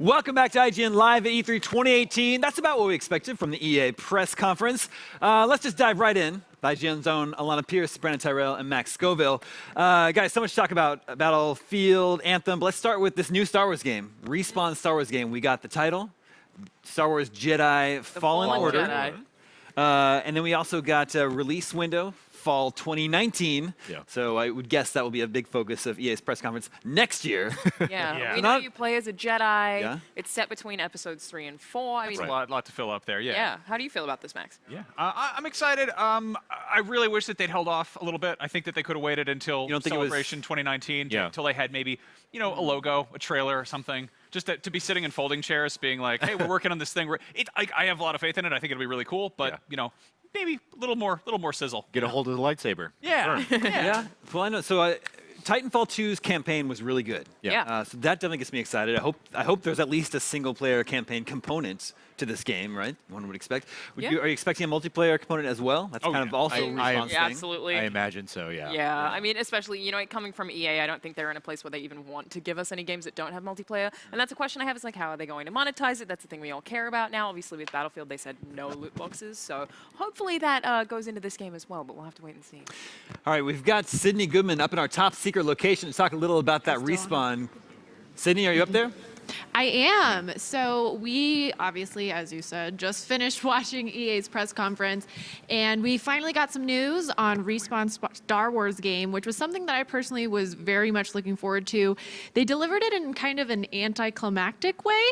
Welcome back to IGN Live at E3 2018. That's about what we expected from the EA press conference. Let's just dive right in. IGN's own Alana Pierce, Brandon Tyrell, and Max Scoville. Guys, so much to talk about Battlefield, Anthem. But let's start with this new Star Wars game. Respawn Star Wars game. We got the title, Star Wars Jedi Fallen Order. Jedi. And then we also got a release window, fall 2019. Yeah. So I would guess that will be a big focus of EA's press conference next year. Yeah. We know you play as a Jedi. Yeah. It's set between episodes 3 and 4. I mean, That's a lot to fill up there, yeah. How do you feel about this, Max? Yeah, I'm excited. I really wish that they'd held off a little bit. I think that they could have waited until Celebration 2019, until they had maybe, a logo, a trailer, or something. Just to be sitting in folding chairs, being like, "Hey, we're working on this thing." I have a lot of faith in it. I think it'll be really cool, but maybe a little more sizzle. Get a hold of the lightsaber. Yeah. Yeah. Well, I know. So Titanfall 2's campaign was really good. Yeah. So that definitely gets me excited. I hope there's at least a single-player campaign component to this game, right? One would expect. Are you expecting a multiplayer component as well? That's kind of also Respawn's thing. Absolutely. I imagine so, yeah. Yeah, I mean, especially, coming from EA, I don't think they're in a place where they even want to give us any games that don't have multiplayer. And that's a question I have is, how are they going to monetize it? That's the thing we all care about now. Obviously, with Battlefield, they said no loot boxes. So hopefully that goes into this game as well, but we'll have to wait and see. All right, we've got Sydney Goodman up in our top secret location to talk a little about that Respawn. Sydney, are you up there? I am. So we obviously, as you said, just finished watching EA's press conference, and we finally got some news on Respawn's Star Wars game, which was something that I personally was very much looking forward to. They delivered it in kind of an anticlimactic way,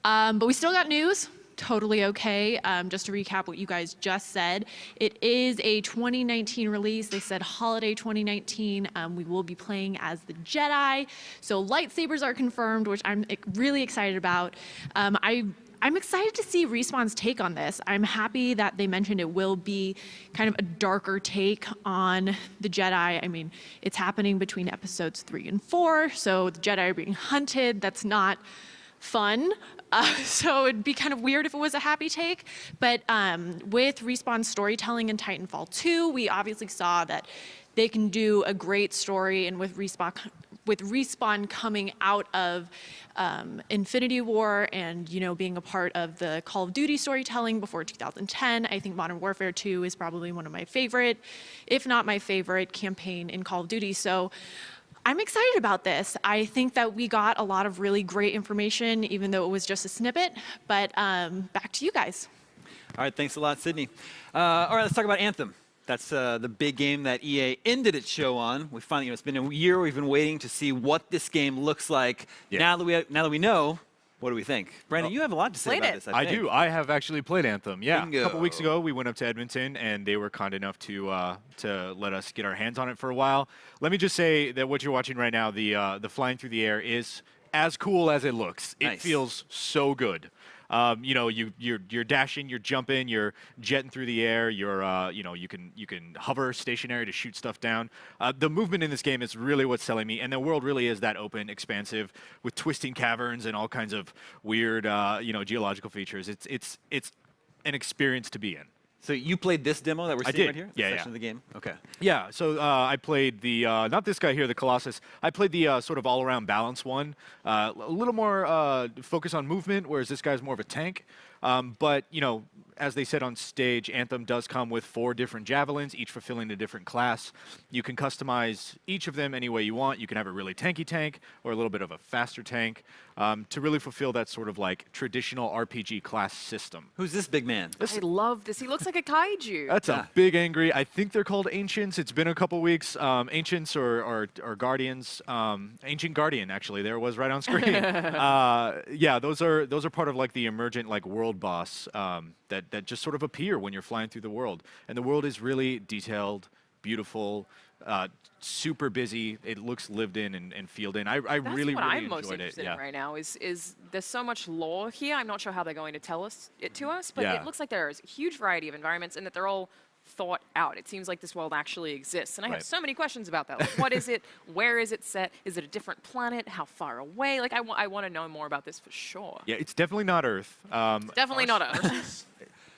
but we still got news. Totally okay. Just to recap what you guys just said, it is a 2019 release. They said holiday 2019. We will be playing as the Jedi. So lightsabers are confirmed, which I'm really excited about. I'm excited to see Respawn's take on this. I'm happy that they mentioned it will be kind of a darker take on the Jedi. I mean, it's happening between episodes 3 and 4, so the Jedi are being hunted. That's not fun. So it'd be kind of weird if it was a happy take. But with Respawn's storytelling in Titanfall 2, we obviously saw that they can do a great story. And with Respawn coming out of Infinity War and being a part of the Call of Duty storytelling before 2010, I think Modern Warfare 2 is probably one of my favorite, if not my favorite, campaign in Call of Duty. So I'm excited about this. I think that we got a lot of really great information, even though it was just a snippet. But back to you guys. All right, thanks a lot, Sydney. All right, let's talk about Anthem. That's the big game that EA ended its show on. We finally, it's been a year. We've been waiting to see what this game looks like. Yeah. Now that we know, what do we think? Brandon, you have a lot to say about this, I think. I do. I have actually played Anthem. Yeah. Bingo. A couple weeks ago, we went up to Edmonton, and they were kind enough to let us get our hands on it for a while. Let me just say that what you're watching right now, the flying through the air, is as cool as it looks. Nice. It feels so good. You're dashing, you're jumping, you're jetting through the air. You can hover stationary to shoot stuff down. The movement in this game is really what's selling me, and the world really is that open, expansive, with twisting caverns and all kinds of weird, geological features. It's an experience to be in. So you played this demo that we're seeing right here? Yeah, section of the game? Okay. Yeah, so I played the, not this guy here, the Colossus. I played the sort of all-around balance one. A little more focus on movement, whereas this guy's more of a tank. But, as they said on stage, Anthem does come with 4 different javelins, each fulfilling a different class. You can customize each of them any way you want. You can have a really tanky tank or a little bit of a faster tank to really fulfill that sort of like traditional RPG class system. Who's this big man? I love this. He looks like a kaiju. That's a big angry. I think they're called Ancients. It's been a couple weeks. Ancients or Guardians. Ancient Guardian, actually. There it was right on screen. Yeah, those are part of like the emergent like world boss that just sort of appear when you're flying through the world. And the world is really detailed, beautiful, super busy. It looks lived in and feeled in. I really enjoyed it. That's what I'm most interested in right now is there's so much lore here. I'm not sure how they're going to tell us it to us, but it looks like there's a huge variety of environments and that they're all thought out. It seems like this world actually exists. And I have so many questions about that. Like, what is it? Where is it set? Is it a different planet? How far away? Like, I want to know more about this for sure. Yeah, it's definitely not Earth. Definitely not Earth.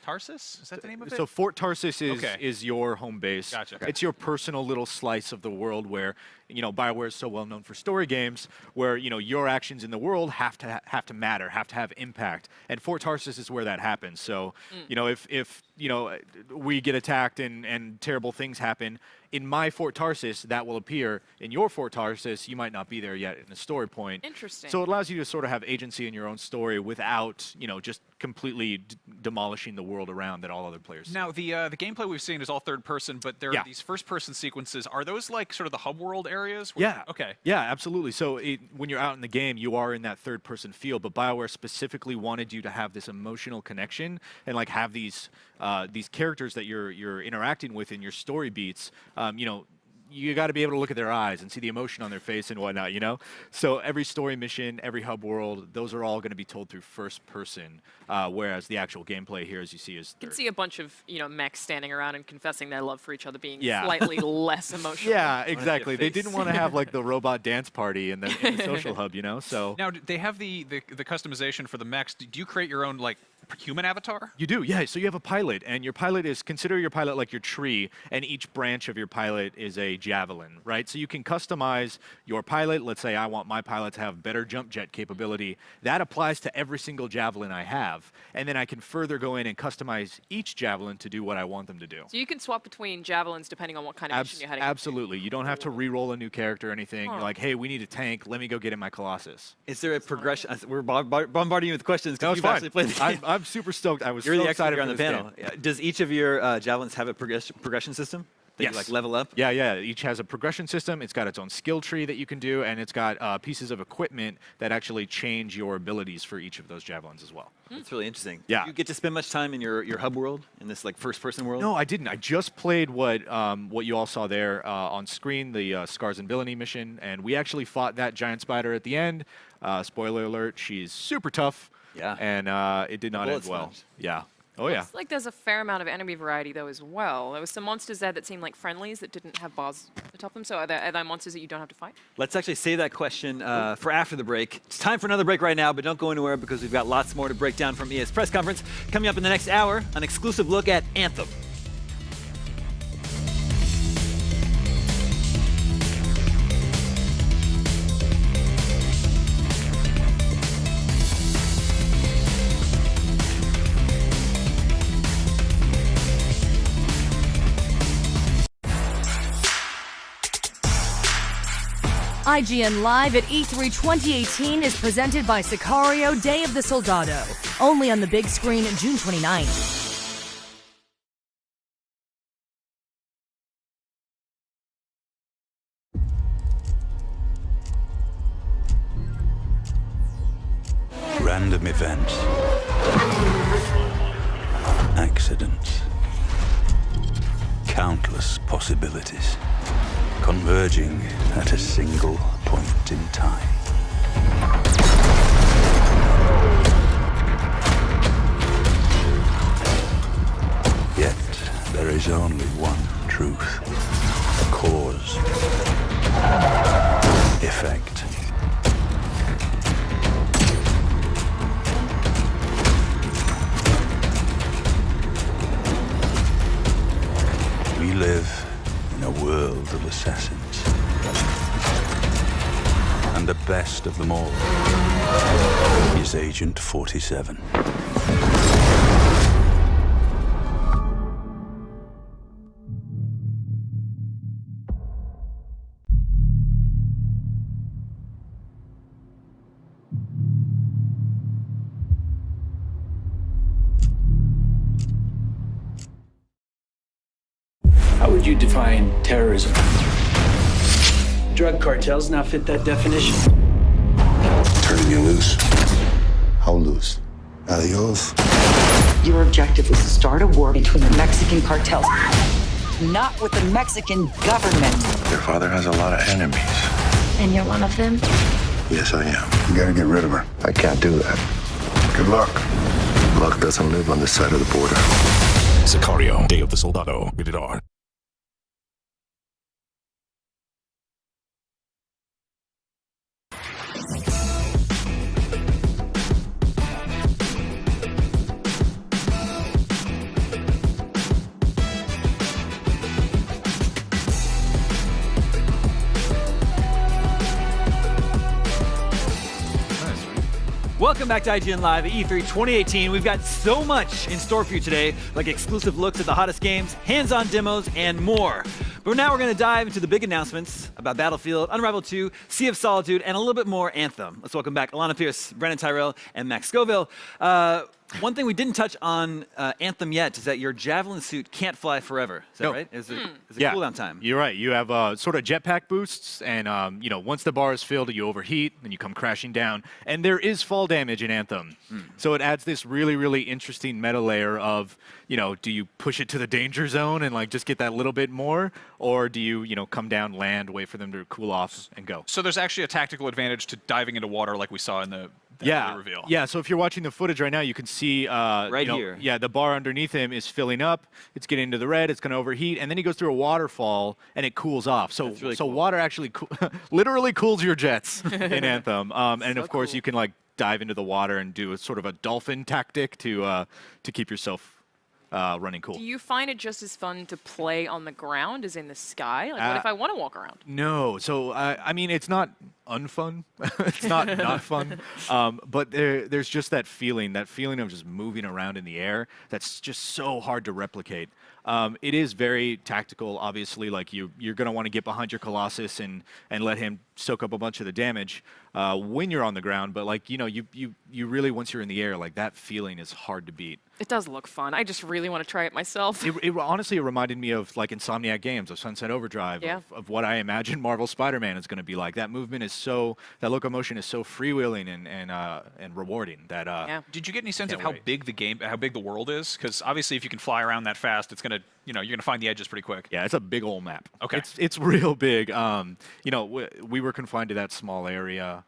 Tarsus? Is that the name of it? So Fort Tarsus is your home base. Gotcha. It's your personal little slice of the world where, BioWare is so well known for story games where, your actions in the world have to matter, have to have impact. And Fort Tarsus is where that happens. So, if we get attacked and terrible things happen, in my Fort Tarsus, that will appear. In your Fort Tarsus, you might not be there yet in a story point. Interesting. So it allows you to sort of have agency in your own story without, just completely demolishing the world around that all other players see. Now, the gameplay we've seen is all third person, but there are these first-person sequences. Are those like sort of the hub world areas? Yeah. Okay. Yeah, absolutely. So when you're out in the game, you are in that third-person feel, but BioWare specifically wanted you to have this emotional connection and like have these characters that you're interacting with in your story beats. You got to be able to look at their eyes and see the emotion on their face and whatnot, So every story mission, every hub world, those are all going to be told through first person, whereas the actual gameplay here, as you see, is third. You can see a bunch of, mechs standing around and confessing their love for each other being slightly less emotional. Yeah, exactly. They didn't want to have like the robot dance party in the social hub, So now they have the customization for the mechs. Do you create your own like human avatar? You do, yeah. So you have a pilot, and your pilot consider your pilot like your tree, and each branch of your pilot is a javelin, right? So you can customize your pilot. Let's say I want my pilot to have better jump jet capability. That applies to every single javelin I have, and then I can further go in and customize each javelin to do what I want them to do. So you can swap between javelins depending on what kind of mission you're heading. Absolutely. You don't have to re-roll a new character or anything. You're like, hey, we need a tank. Let me go get in my Colossus. Is there a progression? We're bombarding you with questions because you've actually played the game. I'm super stoked. I was You're so the excited expert on the panel. Does each of your javelins have a progression system? That yes. You like level up? Yeah. Each has a progression system. It's got its own skill tree that you can do, and it's got pieces of equipment that actually change your abilities for each of those javelins as well. That's really interesting. Yeah. Do you get to spend much time in your hub world, in this like first-person world? No, I didn't. I just played what you all saw there on screen, the Scars and Villainy mission, and we actually fought that giant spider at the end. Spoiler alert, she's super tough. Yeah. And it did not end well. Sponge. Yeah. Oh, yeah. Looks like there's a fair amount of enemy variety, though, as well. There was some monsters there that seemed like friendlies that didn't have bars atop them. So are there monsters that you don't have to fight? Let's actually save that question for after the break. It's time for another break right now, but don't go anywhere because we've got lots more to break down from EA's press conference. Coming up in the next hour, an exclusive look at Anthem. IGN Live at E3 2018 is presented by Sicario Day of the Soldado. Only on the big screen June 29th. Random events. Accidents. Countless possibilities. Converging at a single point in time. Yet, there is only one truth. Cause. Effect. We live in a world of assassins. And the best of them all is Agent 47. How would you define terrorism? Drug cartels now fit that definition. Turning you loose. How loose? Adios. Your objective was to start a war between the Mexican cartels, not with the Mexican government. Your father has a lot of enemies. And you're one of them? Yes, I am. You gotta get rid of her. I can't do that. Good luck. Luck doesn't live on this side of the border. Sicario, Day of the Soldado, rated R. Welcome back to IGN Live at E3 2018. We've got so much in store for you today, like exclusive looks at the hottest games, hands-on demos, and more. But now we're going to dive into the big announcements about Battlefield, Unravel 2, Sea of Solitude, and a little bit more Anthem. Let's welcome back Alana Pierce, Brandon Tyrell, and Max Scoville. One thing we didn't touch on Anthem yet is that your javelin suit can't fly forever. Is that right? Is it cooldown time? You're right. You have sort of jetpack boosts, and once the bar is filled, you overheat, and you come crashing down. And there is fall damage in Anthem, so it adds this really, really interesting meta layer of, do you push it to the danger zone and like just get that little bit more, or do you, come down, land, wait for them to cool off, and go? So there's actually a tactical advantage to diving into water, like we saw in the reveal. Yeah, so if you're watching the footage right now, you can see here. Yeah, the bar underneath him is filling up. It's getting into the red. It's going to overheat, and then he goes through a waterfall, and it cools off. So, really cool. Water actually literally cools your jets in Anthem. And of course, you can like dive into the water and do a sort of a dolphin tactic to keep yourself running cool. Do you find it just as fun to play on the ground as in the sky? Like, what if I want to walk around? No. So, I mean, it's not unfun. It's not fun. But there's just that feeling of just moving around in the air that's just so hard to replicate. It is very tactical, obviously. Like you're going to want to get behind your Colossus and let him soak up a bunch of the damage when you're on the ground. But like you really, once you're in the air, like that feeling is hard to beat. It does look fun. I just really want to try it myself. Honestly, it reminded me of like Insomniac Games, of Sunset Overdrive, of what I imagine Marvel Spider-Man is going to be like. That movement is that locomotion is so freewheeling and rewarding. That Did you get any sense of how big the world is? Because obviously, if you can fly around that fast, it's gonna, you're gonna find the edges pretty quick. Yeah, it's a big old map. Okay, it's real big. We were confined to that small area,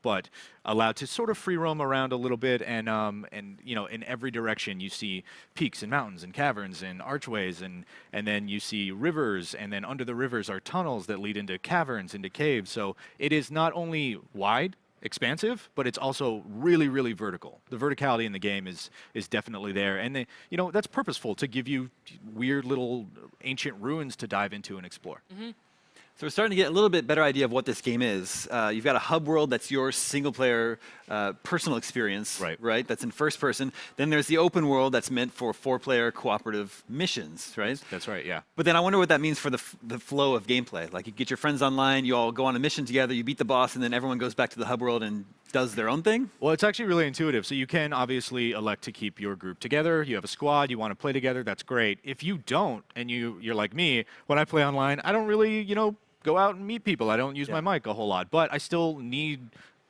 but allowed to sort of free roam around a little bit, and in every direction you see peaks and mountains and caverns and archways, and then you see rivers, and then under the rivers are tunnels that lead into caverns, into caves. So it is not only wide, expansive, but it's also really, really vertical. The verticality in the game is definitely there, and that's purposeful to give you weird little ancient ruins to dive into and explore. Mm-hmm. So we're starting to get a little bit better idea of what this game is. You've got a hub world that's your single-player personal experience, right? That's in first person. Then there's the open world that's meant for 4-player cooperative missions, right? That's right, yeah. But then I wonder what that means for the flow of gameplay. Like you get your friends online, you all go on a mission together, you beat the boss, and then everyone goes back to the hub world and does their own thing? Well, it's actually really intuitive. So you can obviously elect to keep your group together. You have a squad, you want to play together, that's great. If you don't, and you're like me, when I play online, I don't really, go out and meet people. I don't use my mic a whole lot, but I still need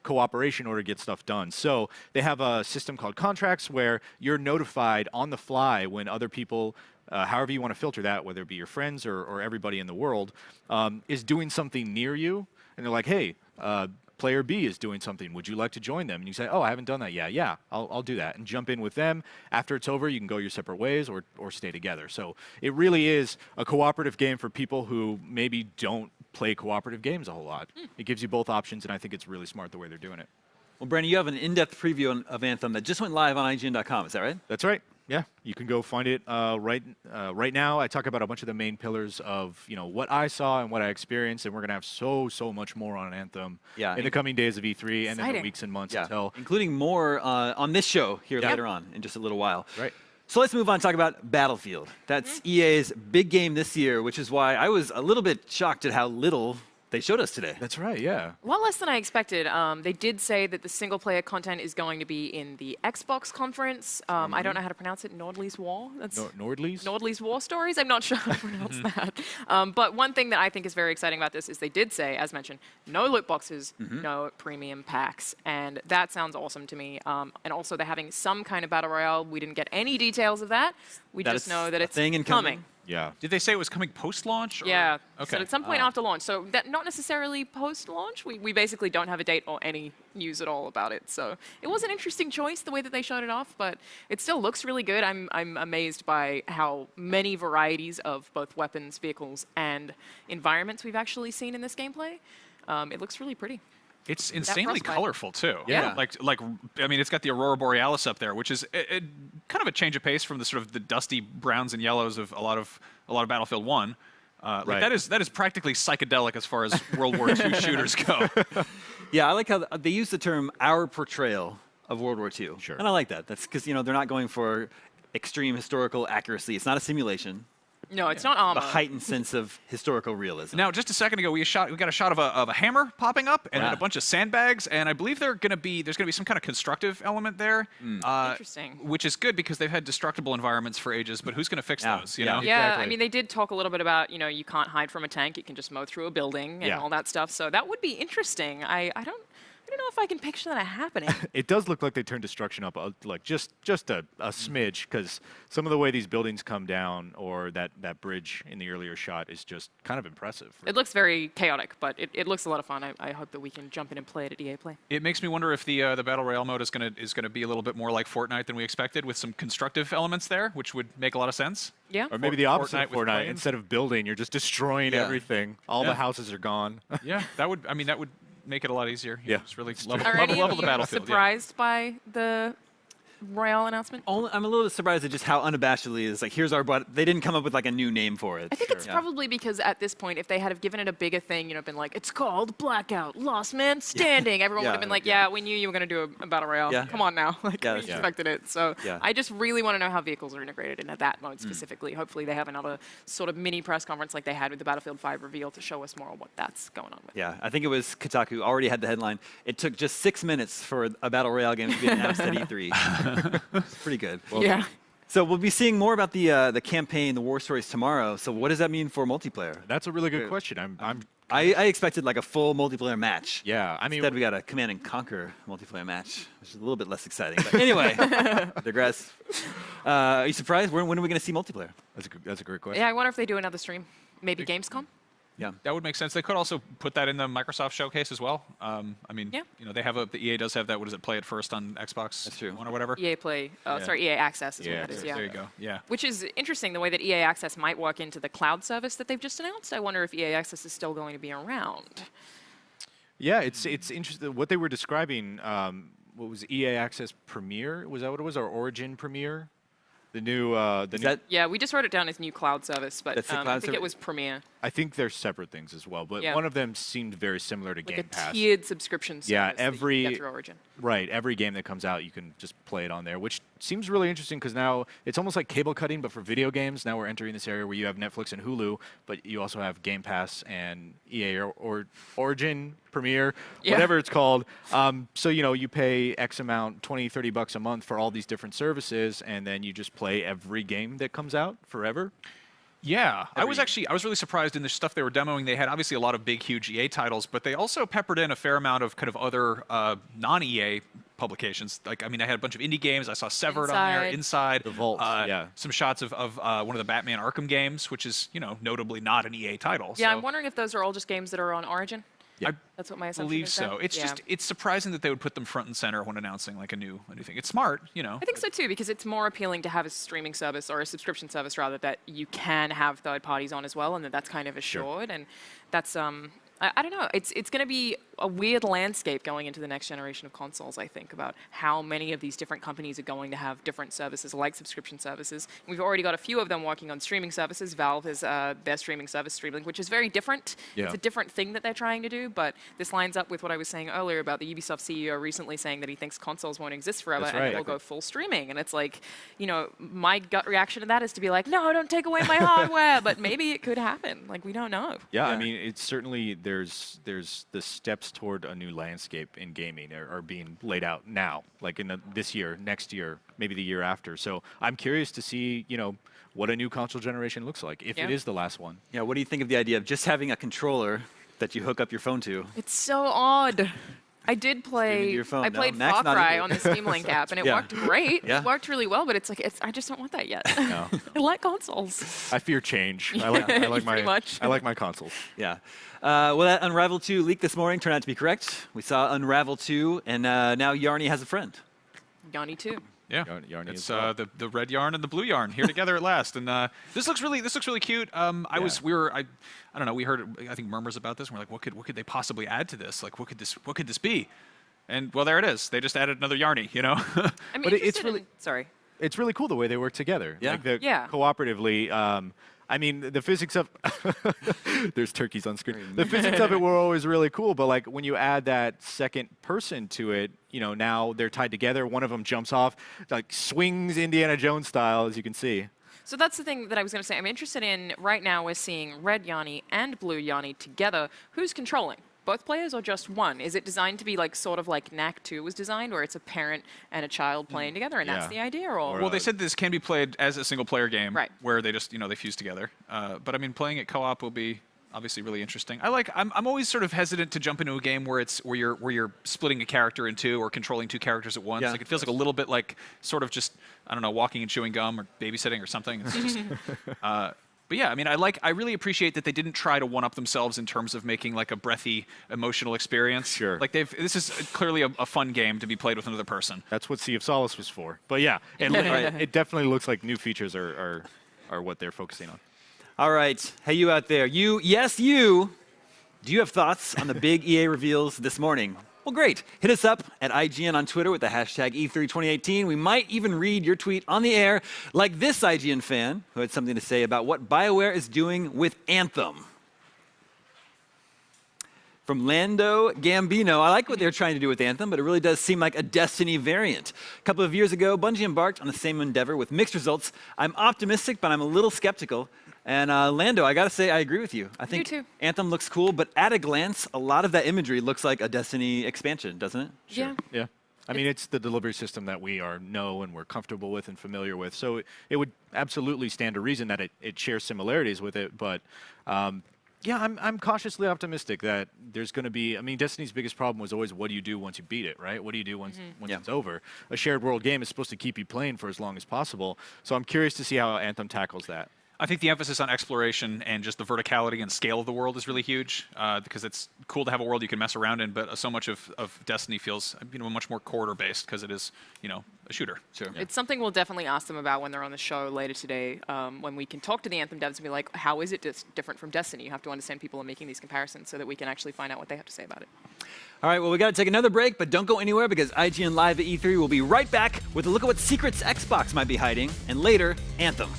cooperation in order to get stuff done. So they have a system called contracts where you're notified on the fly when other people, however you want to filter that, whether it be your friends or everybody in the world, is doing something near you. And they're like, hey, player B is doing something. Would you like to join them? And you say, oh, I haven't done that yet. Yeah, I'll do that. And jump in with them. After it's over, you can go your separate ways or stay together. So it really is a cooperative game for people who maybe don't play cooperative games a whole lot. It gives you both options, and I think it's really smart the way they're doing it. Well, Brandon, you have an in-depth preview of Anthem that just went live on IGN.com. Is that right? That's right. Yeah, you can go find it right now. I talk about a bunch of the main pillars of what I saw and what I experienced, and we're gonna have so much more on Anthem in the coming days of E3 and in the weeks and months until, including more on this show here later on in just a little while. Right. So let's move on and talk about Battlefield. That's EA's big game this year, which is why I was a little bit shocked at how little they showed us today. That's right, yeah. A lot less than I expected. They did say that the single-player content is going to be in the Xbox conference. I don't know how to pronounce it. Nordly's War? That's Nordly's? Nordly's War Stories? I'm not sure how to pronounce that. But one thing that I think is very exciting about this is they did say, as mentioned, no loot boxes, no premium packs. And that sounds awesome to me. And also they're having some kind of battle royale. We didn't get any details of that. We just know that it's coming. Yeah. Did they say it was coming post-launch? Yeah. Okay. So at some point after launch. So that not necessarily post-launch. We basically don't have a date or any news at all about it. So it was an interesting choice the way that they showed it off, but it still looks really good. I'm amazed by how many varieties of both weapons, vehicles, and environments we've actually seen in this gameplay. It looks really pretty. It's insanely colorful too. Yeah. Like I mean, it's got the Aurora Borealis up there, which is kind of a change of pace from the sort of the dusty browns and yellows of a lot of Battlefield 1. Like that is practically psychedelic as far as World War II shooters go. Yeah, I like how they use the term "our portrayal" of World War II. Sure. And I like that. That's because, they're not going for extreme historical accuracy. It's not a simulation. No, it's not armor. A heightened sense of historical realism. Now, just a second ago, we got a shot of a hammer popping up, and then a bunch of sandbags, and I believe there's going to be some kind of constructive element there. Interesting. Which is good because they've had destructible environments for ages, but who's going to fix those? You know? Yeah, Exactly. I mean, they did talk a little bit about, you can't hide from a tank. You can just mow through a building and all that stuff. So that would be interesting. I don't know if I can picture that happening. It does look like they turned destruction up like just a smidge, because some of the way these buildings come down, or that bridge in the earlier shot, is just kind of impressive. It looks very chaotic, but it looks a lot of fun. I hope that we can jump in and play it at EA Play. It makes me wonder if the Battle Royale mode is gonna be a little bit more like Fortnite than we expected, with some constructive elements there, which would make a lot of sense. Yeah. Or maybe the opposite of Fortnite. planes. Instead of building, you're just destroying everything. All the houses are gone. Yeah, that would make it a lot easier. Just really level Are any of the you battlefield. surprised by the Royale announcement? I'm a little surprised at just how unabashedly it's like, here's our they didn't come up with like a new name for it. I think it's probably because at this point, if they had have given it a bigger thing, been like, it's called Blackout, Last Man Standing, everyone would have been like, we knew you were going to do a Battle Royale. Yeah. Come on now. Like, we that's expected it. So Yeah. I just really want to know how vehicles are integrated into that mode specifically. Hopefully they have another sort of mini press conference like they had with the Battlefield 5 reveal to show us more of what that's going on with. Yeah, I think it was Kotaku already had the headline. It took just 6 minutes for a Battle Royale game to be announced at E3. It's pretty good. Yeah. So we'll be seeing more about the campaign, the war stories tomorrow. So what does that mean for multiplayer? That's a really good question. I expected like a full multiplayer match. Yeah, I mean, Instead we got a Command and Conquer multiplayer match, which is a little bit less exciting. But anyway, digress. Are you surprised? When are we going to see multiplayer? that's a great question. Yeah, I wonder if they do another stream. Maybe Gamescom? Yeah, That would make sense. They could also put that in the Microsoft showcase as well. I mean, they have the EA does have that. What is it? Play it first on Xbox. That's true. One or whatever. EA Play. Sorry, EA Access is what it is. Yeah. There you go. Yeah. Which is interesting, the way that EA Access might work into the cloud service that they've just announced. I wonder if EA Access is still going to be around. Yeah, it's interesting. What they were describing, what was EA Access Premier? Was that what it was? Or Origin Premier? The new, Yeah, we just wrote it down as new cloud service, but That's the I cloud think it service? was Premiere. I think they're separate things as well, but Yeah. one of them seemed very similar to Like Game a Pass. tiered subscription service Yeah, that you every get through Origin. right, every game that comes out, you can just play it on there, which seems really interesting because now it's almost like cable cutting, but for video games. Now we're entering this area where you have Netflix and Hulu, but you also have Game Pass and EA or Origin, Premiere, whatever it's called. So you pay X amount, $20-30 a month for all these different services, and then you just play every game that comes out forever. Yeah, I was really surprised in the stuff they were demoing. They had obviously a lot of big, huge EA titles, but they also peppered in a fair amount of kind of other non-EA publications. Like, I mean, I had a bunch of indie games. I saw Severed on there, Inside. The Vault, some shots of one of the Batman Arkham games, which is, notably not an EA title. Yeah, so. I'm wondering if those are all just games that are on Origin. Yeah. That's what my assumption believe is. so. It's just it's surprising that they would put them front and center when announcing like a new thing. It's smart, I think so too, because it's more appealing to have a streaming service or a subscription service rather that you can have third parties on as well, and that's kind of assured. And that's I don't know. It's going to be a weird landscape going into the next generation of consoles, I think, about how many of these different companies are going to have different services like subscription services. We've already got a few of them working on streaming services. Valve has their streaming service, Streamlink, which is very different. Yeah. It's a different thing that they're trying to do, but this lines up with what I was saying earlier about the Ubisoft CEO recently saying that he thinks consoles won't exist forever and it will go full streaming. And it's like, my gut reaction to that is to be like, no, don't take away my hardware, but maybe it could happen. Like, we don't know. Yeah, I mean, it's certainly there's the steps toward a new landscape in gaming are being laid out now, like in this year, next year, maybe the year after. So I'm curious to see, what a new console generation looks like, if it is the last one. Yeah, what do you think of the idea of just having a controller that you hook up your phone to? It's so odd. I did play. I played Far Cry on the Steam Link app, and it worked great. It worked really well, but it's like I just don't want that yet. No. I like consoles. I fear change. I like my consoles. Yeah. Well, that Unravel 2 leak this morning turned out to be correct. We saw Unravel 2, and now Yarny has a friend. Yarny 2. Yeah, Yarny it's the red yarn and the blue yarn here together at last, and this looks really cute. I don't know. We heard I think murmurs about this. And we're like, what could they possibly add to this? Like, what could this be? And well, there it is. They just added another Yarny. I mean, But it's really sorry. It's really cool the way they work together. Yeah. Like cooperatively. I mean, the physics of there's turkeys on screen. The physics of it were always really cool, but like when you add that second person to it, you know, now they're tied together. One of them jumps off, like swings Indiana Jones style, as you can see. So that's the thing that I was going to say. I'm interested in, right now we're seeing Red Yanni and Blue Yanni together. Who's controlling? Both players or just one? Is it designed to be like sort of like Knack 2 was designed, where it's a parent and a child playing together, and that's the idea? Or well, they said this can be played as a single-player game, right, where they just, you know, they fuse together. But I mean, playing it co-op will be obviously really interesting. I'm always sort of hesitant to jump into a game where you're splitting a character in two or controlling two characters at once. Like it feels like a little bit like sort of just, I don't know, walking and chewing gum or babysitting or something. It's just, but yeah, I mean, I really appreciate that they didn't try to one-up themselves in terms of making like a breathy, emotional experience. Sure. Like this is clearly a fun game to be played with another person. That's what Sea of Solace was for. But yeah, it definitely looks like new features are what they're focusing on. All right, hey, you out there, yes, you. Do you have thoughts on the big EA reveals this morning? Well, great. Hit us up at IGN on Twitter with the hashtag E32018. We might even read your tweet on the air, like this IGN fan who had something to say about what BioWare is doing with Anthem. From Lando Gambino, I like what they're trying to do with Anthem, but it really does seem like a Destiny variant. A couple of years ago, Bungie embarked on the same endeavor with mixed results. I'm optimistic, but I'm a little skeptical. And Lando, I gotta say, I agree with you. I think Anthem looks cool, but at a glance, a lot of that imagery looks like a Destiny expansion, doesn't it? Sure. Yeah. I mean, it's the delivery system that we know and we're comfortable with and familiar with. So it would absolutely stand to reason that it shares similarities with it. But yeah, I'm cautiously optimistic that there's going to be. I mean, Destiny's biggest problem was always, what do you do once you beat it, right? What do you do once it's over? A shared world game is supposed to keep you playing for as long as possible. So I'm curious to see how Anthem tackles that. I think the emphasis on exploration and just the verticality and scale of the world is really huge, because it's cool to have a world you can mess around in, but so much of Destiny feels, you know, much more corridor-based because it is, you know, a shooter. So it's something we'll definitely ask them about when they're on the show later today, when we can talk to the Anthem devs and be like, how is it different from Destiny? You have to understand people are making these comparisons so that we can actually find out what they have to say about it. All right, well, we got to take another break, but don't go anywhere because IGN Live at E3 will be right back with a look at what secrets Xbox might be hiding, and later, Anthem.